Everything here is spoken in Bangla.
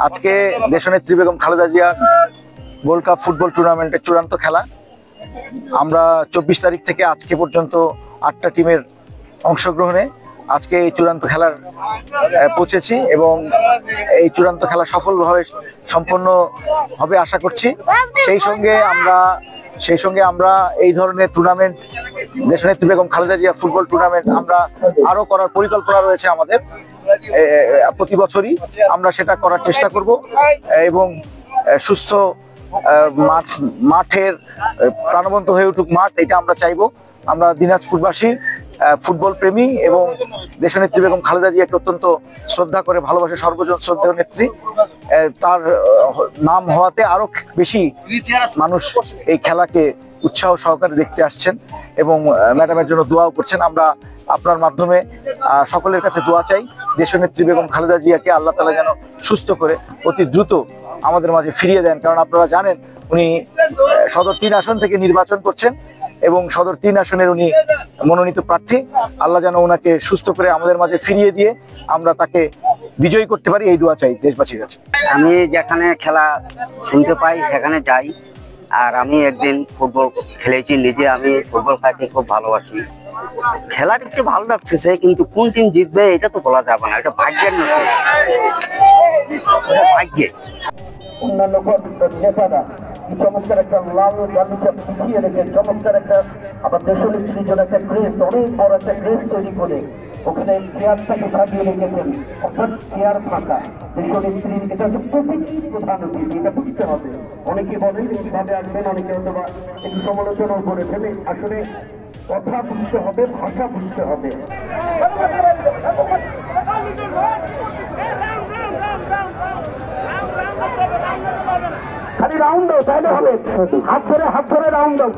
আজকে দেশনেত্রী Begum Khaleda Zia gold cup football টুর্নামেন্টের চূড়ান্ত খেলা। আমরা 24 তারিখ থেকে আজকে পর্যন্ত 8টা টিমের অংশগ্রহণে আজকে এই চূড়ান্ত খেলার পৌঁছেছি এবং এই চূড়ান্ত খেলা সফলভাবে সম্পন্ন হবে আশা করছি। সেই সঙ্গে আমরা এই ধরনের টুর্নামেন্ট, দেশনেত্রী বেগম খালেদা জিয়া ফুটবল টুর্নামেন্ট আমরা আরো করার পরিকল্পনা রয়েছে আমাদের। প্রতি বছরই আমরা সেটা করার চেষ্টা করব এবং সুস্থ মাঠের প্রাণবন্ত হয়ে উঠুক মাঠ, এটা আমরা চাইবো। আমরা দিনাজপুরবাসী, ফুটবল প্রেমী এবং দেশনেত্রী বেগম খালেদা জিয়াকে অত্যন্ত শ্রদ্ধা করে ভালোবাসে সর্বজন শ্রদ্ধেয় নেত্রী। তার নাম হওয়াতে আরো বেশি মানুষ এই খেলাকে উৎসাহ সহকারে দেখতে আসছেন এবং ম্যাডামের জন্য দোয়াও করছেন। আমরা আপনার মাধ্যমে সকলের কাছে দোয়া চাই, দেশনেত্রী বেগম খালেদা জিয়াকে আল্লাহ তাআলা যেন সুস্থ করে অতি দ্রুত আমাদের মাঝে ফিরিয়ে দেন। কারণ আপনারা জানেন উনি সদর 3 আসন থেকে নির্বাচন করছেন এবং সদর 3 আসনের উনি মনোনীত প্রার্থী। আল্লাহ যেন ওনাকে সুস্থ করে আমাদের মাঝে ফিরিয়ে দিয়ে আমরা তাকে বিজয়ী করতে পারি, এই দোয়া চাই দেশবাসীর কাছে। আমি যেখানে খেলা শুনতে পাই সেখানে যাই, আর আমি একদিন ফুটবল খেলেছি নিজে। আমি ফুটবল খেলতে খুব ভালোবাসি, খেলা দেখতে ভালো লাগতেছে, কিন্তু কোন টিম জিতবে এটা তো বলা যাবে না, এটা ভাগ্যের নয়, ভাগ্যে। অন্যান্য নেতারা চমৎকার একটা লাল গালিচা পিছিয়ে রেখে চমৎকার একটা আবার দেশনেত্রীর জন্য একটা ক্রেস্ট, অনেক বড় একটা ক্রেস্ট তৈরি করে ওখানে চেয়ারটাকে সাজিয়ে রেখেছেন, অর্থাৎ চেয়ার ফাঁকা। দেশনেত্রীর এটা হচ্ছে প্রতীকী প্রধান অতিথি, এটা বুঝতে হবে। অনেকে বলেন কিভাবে আসবেন, অনেকে অথবা একটু সমালোচনাও করেছেন। আসলে কথা বুঝতে হবে, ভাষা বুঝতে হবে। খালি রাউন্ড দাও তাহলে হবে, হাত ধরে রাউন্ড দাও।